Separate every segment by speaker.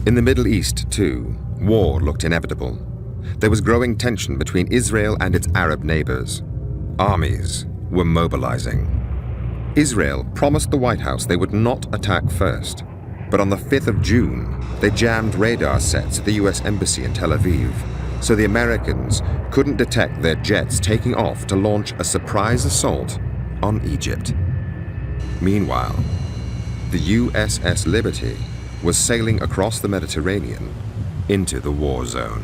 Speaker 1: In the Middle East, too, war looked inevitable. There was growing tension between Israel and its Arab neighbors. Armies were mobilizing. Israel promised the White House they would not attack first, but on the 5th of June, they jammed radar sets at the US Embassy in Tel Aviv, so the Americans couldn't detect their jets taking off to launch a surprise assault on Egypt. Meanwhile, the USS Liberty was sailing across the Mediterranean into the war zone.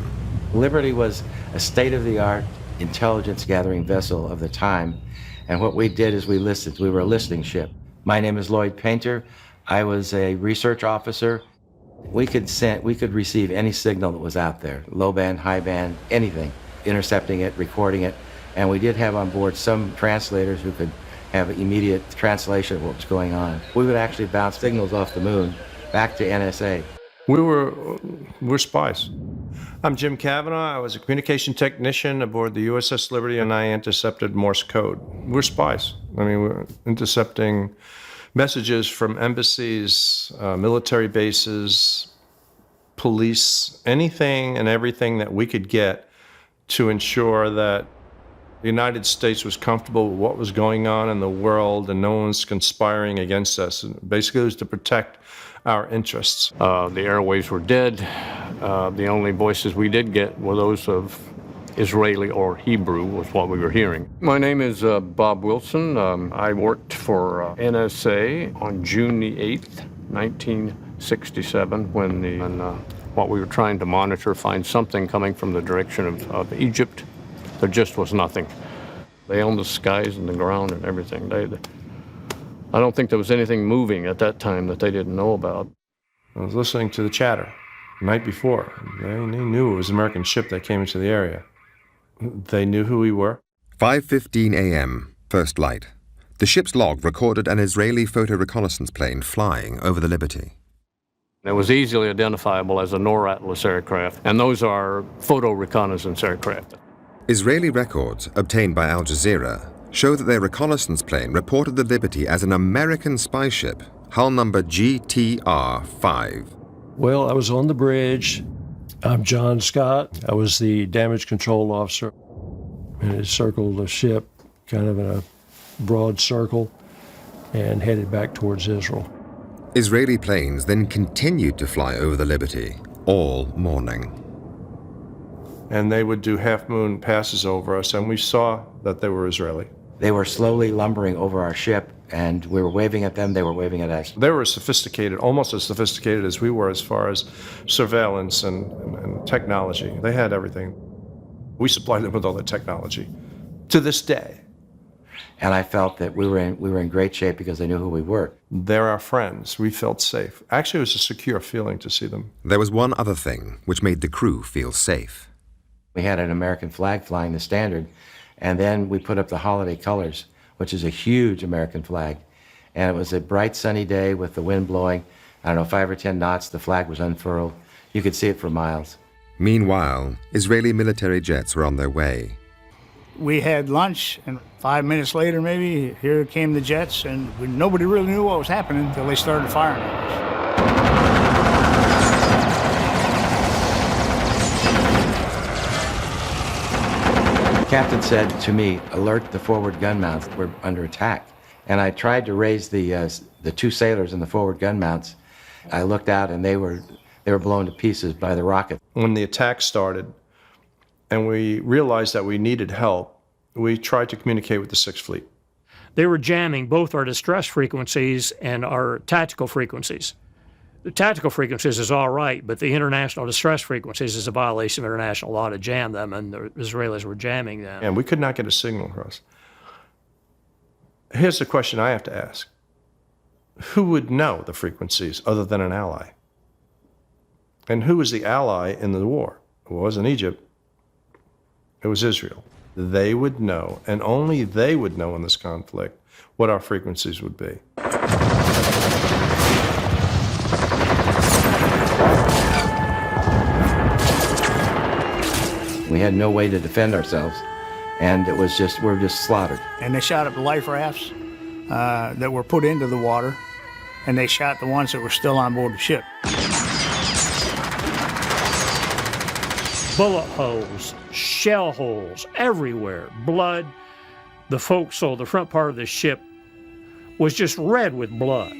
Speaker 2: Liberty was a state-of-the-art intelligence-gathering vessel of the time, and what we did is we listened. We were a listening ship. My name is Lloyd Painter. I was a research officer. We could receive any signal that was out there, low band, high band, anything, intercepting it, recording it, and we did have on board some translators who could have immediate translation of what was going on. We would actually bounce signals off the moon back to NSA.
Speaker 3: We're spies. I'm Jim Cavanaugh. I was a communication technician aboard the USS Liberty, and I intercepted Morse code. We're spies. I mean, we're intercepting messages from embassies, military bases, police, anything and everything that we could get to ensure that the United States was comfortable with what was going on in the world and no one's conspiring against us. And basically, it was to protect our interests.
Speaker 4: The airwaves were dead. The only voices we did get were those of Israeli or Hebrew was what we were hearing. My name is Bob Wilson. I worked for NSA on June the 8th, 1967, when what we were trying to monitor, find something coming from the direction of Egypt. There just was nothing. They owned the skies and the ground and everything. I don't think there was anything moving at that time that they didn't know about.
Speaker 3: I was listening to the chatter the night before. They knew it was an American ship that came into the area. They knew who we were.
Speaker 1: 5:15 a.m., first light. The ship's log recorded an Israeli photo reconnaissance plane flying over the Liberty.
Speaker 4: It was easily identifiable as a NOR Atlas aircraft, and those are photo reconnaissance aircraft.
Speaker 1: Israeli records obtained by ALjazerra show that their reconnaissance plane reported the Liberty as an American spy ship, hull number GTR-5.
Speaker 5: Well, I was on the bridge. I'm John Scott. I was the damage control officer. And it circled the ship kind of in a broad circle and headed back towards Israel.
Speaker 1: Israeli planes then continued to fly over the Liberty all morning.
Speaker 3: And they would do half-moon passes over us, and we saw that they were Israeli.
Speaker 2: They were slowly lumbering over our ship, and we were waving at them, they were waving at us.
Speaker 3: They were sophisticated, almost as sophisticated as we were as far as surveillance and technology. They had everything. We supplied them with all the technology to this day.
Speaker 2: And I felt that we were in great shape because they knew who we were.
Speaker 3: They're our friends. We felt safe. Actually, it was a secure feeling to see them.
Speaker 1: There was one other thing which made the crew feel safe.
Speaker 2: We had an American flag flying the standard, and then we put up the holiday colors, which is a huge American flag. And it was a bright sunny day with the wind blowing, 5 or 10 knots, the flag was unfurled. You could see it for miles.
Speaker 1: Meanwhile, Israeli military jets were on their way.
Speaker 6: We had lunch, and 5 minutes later maybe, here came the jets, and nobody really knew what was happening until they started firing at us.
Speaker 2: The captain said to me, "Alert the forward gun mounts, we're under attack." And I tried to raise the 2 sailors in the forward gun mounts. I looked out, and they were blown to pieces by the rocket.
Speaker 3: When the attack started, and we realized that we needed help, we tried to communicate with the 6th Fleet.
Speaker 7: They were jamming both our distress frequencies and our tactical frequencies. The tactical frequencies is all right, but the international distress frequencies is a violation of international law to jam them, and the Israelis were jamming them.
Speaker 3: And we could not get a signal across. Here's the question I have to ask. Who would know the frequencies other than an ally? And who was the ally in the war? It wasn't Egypt. It was Israel. They would know, and only they would know in this conflict, what our frequencies would be.
Speaker 2: We had no way to defend ourselves, and it was we were just slaughtered.
Speaker 6: And they shot up the life rafts that were put into the water, and they shot the ones that were still on board the ship.
Speaker 7: bullet holes, shell holes everywhere, blood. The forecastle, the front part of the ship, was just red with blood.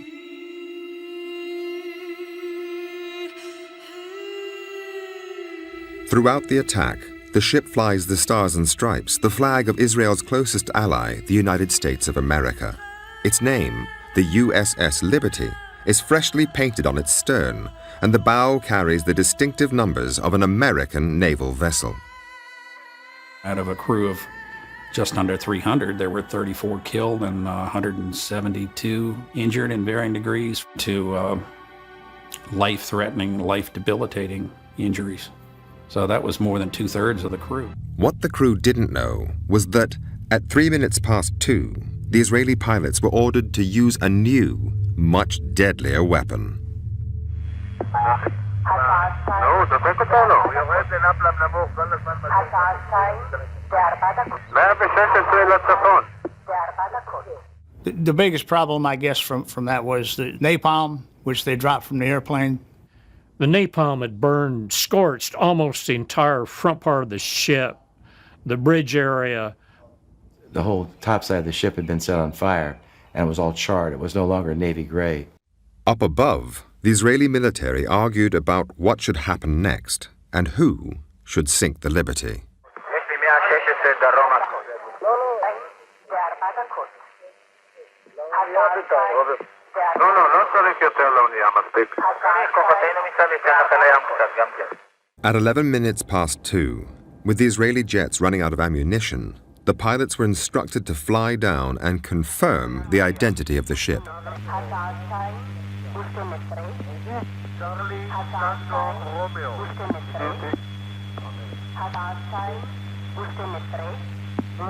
Speaker 1: Throughout the attack, the ship flies the Stars and Stripes, the flag of Israel's closest ally, the United States of America. Its name, the USS Liberty, is freshly painted on its stern, and the bow carries the distinctive numbers of an American naval vessel.
Speaker 8: Out of a crew of just under 300, there were 34 killed and 172 injured in varying degrees to life-threatening, life-debilitating injuries. So that was more than 2/3 of the crew.
Speaker 1: What the crew didn't know was that at 2:03, the Israeli pilots were ordered to use a new, much deadlier weapon.
Speaker 6: The biggest problem, I guess, from that was the napalm, which they dropped from the airplane.
Speaker 7: The napalm had burned, scorched almost the entire front part of the ship, the bridge area.
Speaker 2: The whole top side of the ship had been set on fire, and it was all charred. It was no longer navy gray.
Speaker 1: Up above, the Israeli military argued about what should happen next and who should sink the Liberty. At 2:11, with the Israeli jets running out of ammunition, the pilots were instructed to fly down and confirm the identity of the ship.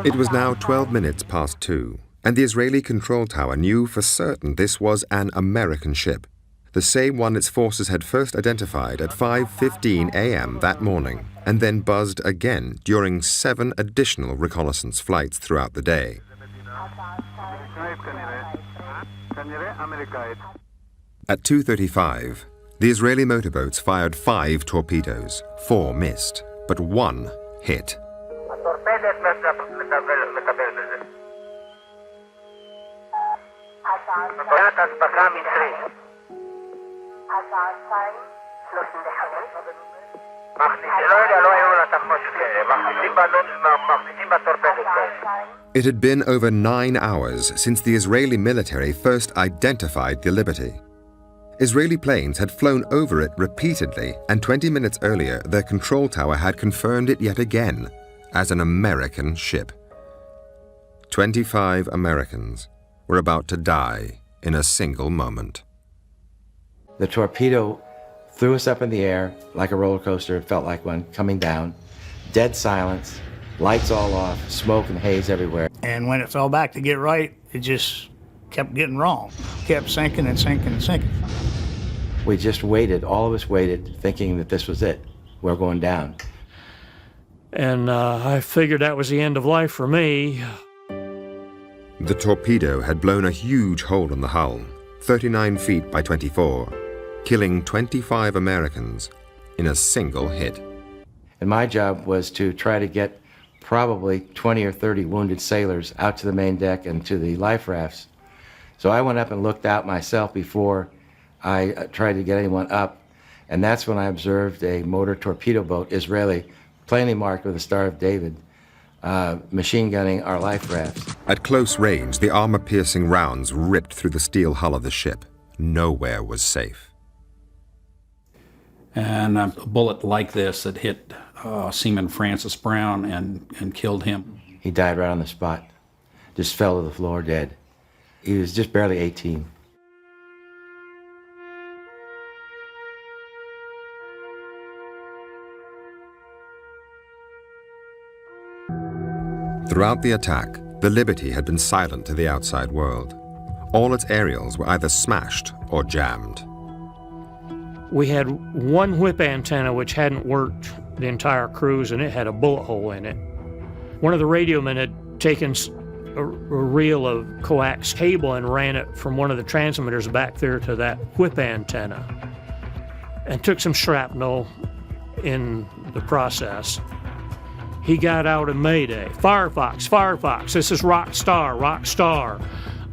Speaker 1: It was now 2:12, and the Israeli control tower knew for certain this was an American ship, the same one its forces had first identified at 5:15 a.m. that morning, and then buzzed again during 7 additional reconnaissance flights throughout the day. At 2:35, the Israeli motorboats fired 5 torpedoes. 4 missed, but 1 hit. It had been over 9 hours since the Israeli military first identified the Liberty. Israeli planes had flown over it repeatedly, and 20 minutes earlier, their control tower had confirmed it yet again as an American ship. 25 Americans were about to die in a single moment.
Speaker 2: The torpedo threw us up in the air like a roller coaster. It felt like one coming down. Dead silence, lights all off, smoke and haze everywhere.
Speaker 6: And when it fell back to get right, it just kept getting wrong. Kept sinking and sinking and sinking.
Speaker 2: We just waited, all of us waited, thinking that this was it. We're going down.
Speaker 7: And I figured that was the end of life for me.
Speaker 1: The torpedo had blown a huge hole in the hull, 39 feet by 24, killing 25 Americans in a single hit.
Speaker 2: And my job was to try to get probably 20 or 30 wounded sailors out to the main deck and to the life rafts. So I went up and looked out myself before I tried to get anyone up, and that's when I observed a motor torpedo boat, Israeli, plainly marked with the Star of David, machine gunning our life rafts.
Speaker 1: At close range, the armor-piercing rounds ripped through the steel hull of the ship. Nowhere was safe.
Speaker 8: And a bullet like this that hit Seaman Francis Brown and killed him.
Speaker 2: He died right on the spot, just fell to the floor dead. He was just barely 18.
Speaker 1: Throughout the attack, the Liberty had been silent to the outside world. All its aerials were either smashed or jammed.
Speaker 7: We had one whip antenna which hadn't worked the entire cruise, and it had a bullet hole in it. One of the radio men had taken a reel of coax cable and ran it from one of the transmitters back there to that whip antenna and took some shrapnel, in the process. He got out a Mayday. Firefox, Firefox, this is Rock Star.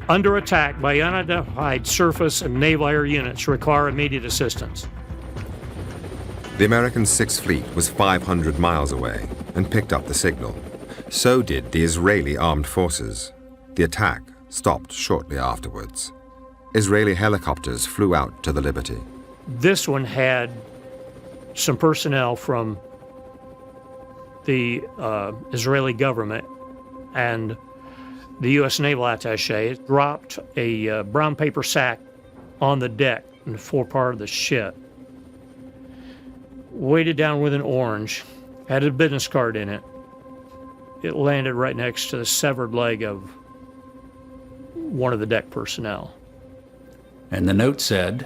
Speaker 7: Under attack by unidentified surface and naval air units, require immediate assistance.
Speaker 1: The American Sixth Fleet was 500 miles away and picked up the signal. So did the Israeli armed forces. The attack stopped shortly afterwards. Israeli helicopters flew out to the Liberty.
Speaker 7: This one had some personnel from the Israeli government and the U.S. Naval Attaché dropped a brown paper sack on the deck in the forepart of the ship. Weighted down with an orange, had a business card in it. It landed right next to the severed leg of one of the deck personnel.
Speaker 8: And the note said,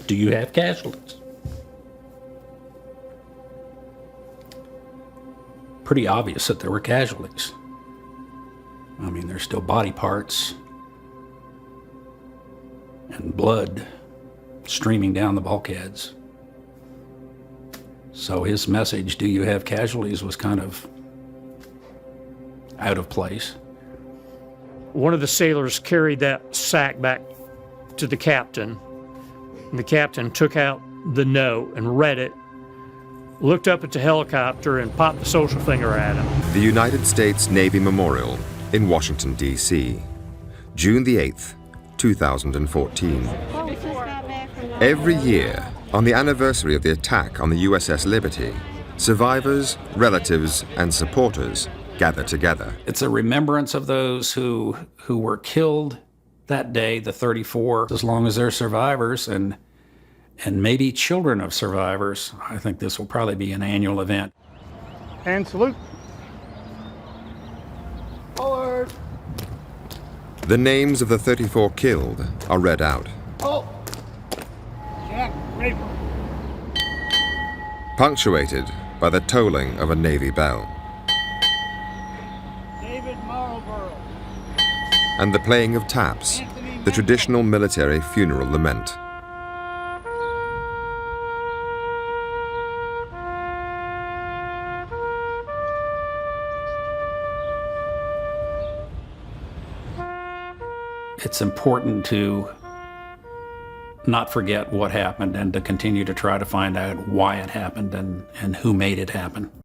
Speaker 8: "Do you have casualties?" Pretty obvious that there were casualties. I mean, there's still body parts and blood streaming down the bulkheads. So his message, "Do you have casualties?" was kind of out of place.
Speaker 7: One of the sailors carried that sack back to the captain, and the captain took out the note and read it, looked up at the helicopter and popped the social finger at him.
Speaker 1: The United States Navy Memorial in Washington, D.C., June the 8th, 2014. Every year, on the anniversary of the attack on the USS Liberty, survivors, relatives, and supporters gather together.
Speaker 8: It's a remembrance of those who were killed that day, the 34, as long as they're survivors and maybe children of survivors. I think this will probably be an annual event.
Speaker 6: And salute. Forward.
Speaker 1: The names of the 34 killed are read out.
Speaker 6: Oh. Jack, ready.
Speaker 1: Punctuated by the tolling of a Navy bell
Speaker 6: David Marlborough.
Speaker 1: and the playing of taps, the traditional military funeral lament.
Speaker 8: It's important to not forget what happened and to continue to try to find out why it happened and who made it happen.